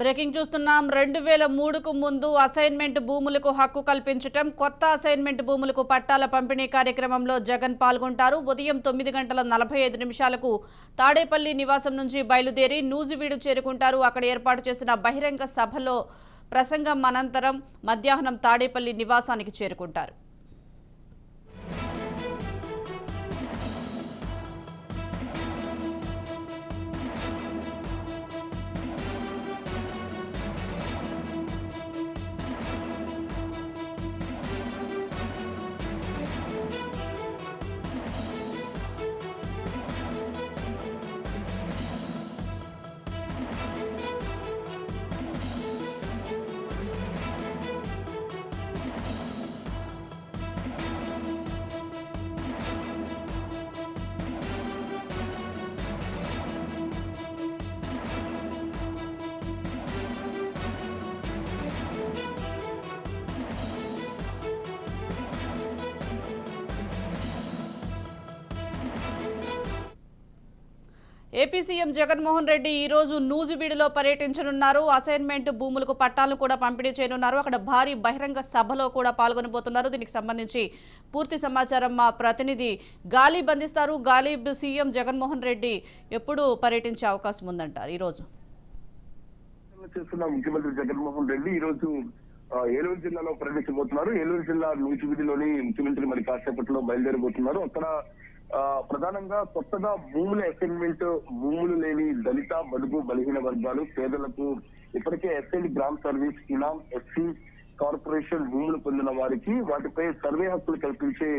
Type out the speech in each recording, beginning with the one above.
Breaking చూస్తున్నాం. 2003కు ముందు assignment భూములకు హక్కు కల్పించటం, కొత్త అసైన్మెంట్ భూములకు పట్టాల పంపిణీ కార్యక్రమంలో జగన్ పాల్గొంటారు. ఉదయం 9:45 తాడేపల్లి నివాసం నుంచి బయలుదేరి నూజివీడు చేరుకుంటారు. అక్కడ ఏర్పాటు చేసిన బహిరంగ సభలో ప్రసంగం అనంతరం మధ్యాహ్నం తాడేపల్లి నివాసానికి చేరుకుంటారు. ఏపీ సీఎం జగన్మోహన్ రెడ్డి ఈ రోజు నూజివీడులో పర్యటించనున్నారు. అసైన్మెంట్ భూములకు పట్టాలను కూడా పంపిణీ చేయనున్నారు. అక్కడ భారీ బహిరంగ సభలో కూడా పాల్గొనబోతున్నారు. దీనికి సంబంధించి పూర్తి సమాచారం మా ప్రతినిధి గాలిబ్ అందిస్తారు. గాలిబ్, సీఎం జగన్మోహన్ రెడ్డి ఎప్పుడు పర్యటించే అవకాశం ఉందంటారు? ఈ రోజు ముఖ్యమంత్రి జగన్మోహన్ రెడ్డి ఈ రోజు ఏలూరు జిల్లాలో పర్యటించబోతున్నారు. ఏలూరు జిల్లా నూజివీడులోని ముఖ్యమంత్రి మరి కాసేపట్లో బయలుదేరబోతున్నారు. అక్కడ ప్రధానంగా కొత్తగా భూముల అసైన్మెంట్ భూములు లేని దళిత, బడుగు, బలహీన వర్గాలు, పేదలకు ఇప్పటికే ఎస్ఎల్ గ్రామ సర్వీస్, ఇనాం, ఎస్సీ కార్పొరేషన్ భూములు పొందిన వారికి వాటిపై సర్వే హక్కులు కల్పించే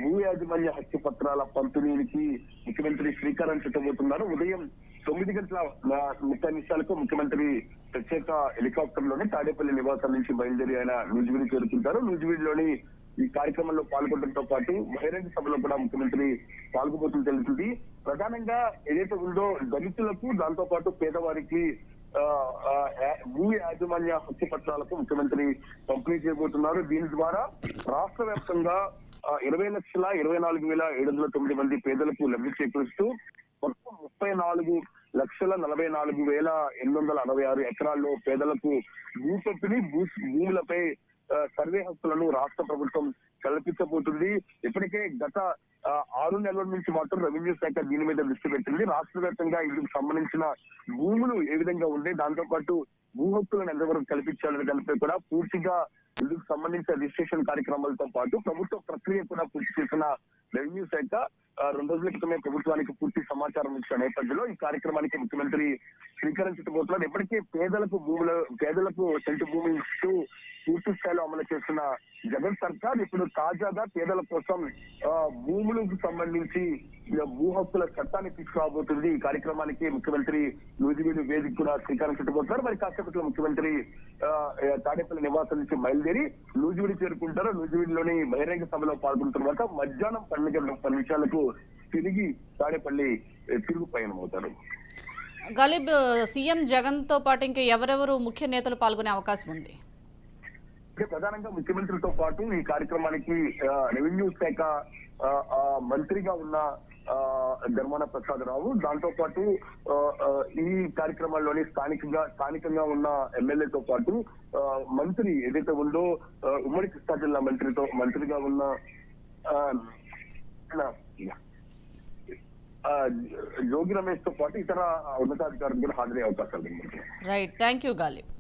భూ యాజమాన్య హక్కు పత్రాల పంపిణీకి ముఖ్యమంత్రి శ్రీకారం చుట్టబోతున్నారు. ఉదయం 9:30 ముఖ్యమంత్రి ప్రత్యేక హెలికాప్టర్ లోనే తాడేపల్లి నివాసం నుంచి బయలుదేరి ఆయన నూజివీడు చేరుకుంటారు. నూజివీడులోని ఈ కార్యక్రమంలో పాల్గొనడంతో పాటు బహిరంగ సభలో కూడా ముఖ్యమంత్రి పాల్గొబోతులు తెలుస్తుంది. ప్రధానంగా ఏదైతే ఉందో దళితులకు, దాంతో పాటు పేదవారికి భూ యాజమాన్య హక్కు పత్రాలకు ముఖ్యమంత్రి పంపిణీ చేయబోతున్నారు. దీని ద్వారా రాష్ట్ర వ్యాప్తంగా 20,24,709 మంది పేదలకు లబ్ధి చేకూరుస్తూ మొత్తం 34,44,866 ఎకరాల్లో పేదలకు భూ పంపిణీ, భూములపై సర్వే హక్కులను రాష్ట్ర ప్రభుత్వం కల్పించబోతుంది. ఇప్పటికే గత 6 నెలల నుంచి మాత్రం రెవెన్యూ శాఖ దీని మీద దృష్టి పెట్టింది. రాష్ట్ర వ్యాప్తంగా ఇందుకు సంబంధించిన భూములు ఏ విధంగా ఉండే, దాంతో పాటు భూ హక్కులను ఎంతవరకు కల్పించాలనే దానిపై కూడా పూర్తిగా ఇందుకు సంబంధించిన రిజిస్ట్రేషన్ కార్యక్రమాలతో పాటు ప్రభుత్వ ప్రక్రియ కూడా పూర్తి చేసిన రెవెన్యూ శాఖ 2 రోజుల క్రితమే ప్రభుత్వానికి పూర్తి సమాచారం ఇచ్చిన నేపథ్యంలో ఈ కార్యక్రమానికి ముఖ్యమంత్రి శ్రీకారం చుట్టబోతున్నారు. ఇప్పటికే పేదలకు సెంటు భూమి ఇస్తూ పూర్తి స్థాయిలో అమలు చేస్తున్న జగన్ సర్కార్ ఇప్పుడు తాజాగా పేదల కోసం భూములకు సంబంధించి భూ హక్కుల చట్టాన్ని తీసుకురాబోతుంది. ఈ కార్యక్రమానికి ముఖ్యమంత్రి నూజివీడు వేదిక కూడా శ్రీకారం చుట్టబోతున్నారు. మరి కాసేపట్లో ముఖ్యమంత్రి తాడేపల్లి నివాసం నుంచి బయలుదేరి నూజివీడు చేరుకుంటారు. నూజివీడులోని బహిరంగ సభలో పాల్గొన్న తర్వాత మధ్యాహ్నం 12:30 తిరిగి తాడేపల్లి తిరుగు పయనం అవుతారు. గాలిబ్, సీఎం జగన్ తో పాటు ఇంకా ఎవరెవరు ముఖ్య నేతలు పాల్గొనే అవకాశం ఉంది? ప్రధానంగా ముఖ్యమంత్రితో పాటు ఈ కార్యక్రమానికి రెవెన్యూ శాఖ మంత్రిగా ఉన్న ధర్మాన ప్రసాదరావు, దాంతో పాటు ఈ కార్యక్రమాల్లోని స్థానికంగా ఉన్న ఎమ్మెల్యేతో పాటు మంత్రి ఏదైతే ఉందో ఉమ్మడి కృష్ణా జిల్లా మంత్రిగా ఉన్న జోగి రమేష్ తో పాటు ఇతర ఉన్నతాధికారులు కూడా హాజరయ్యే అవకాశాలు. Right, thank you Ghalib.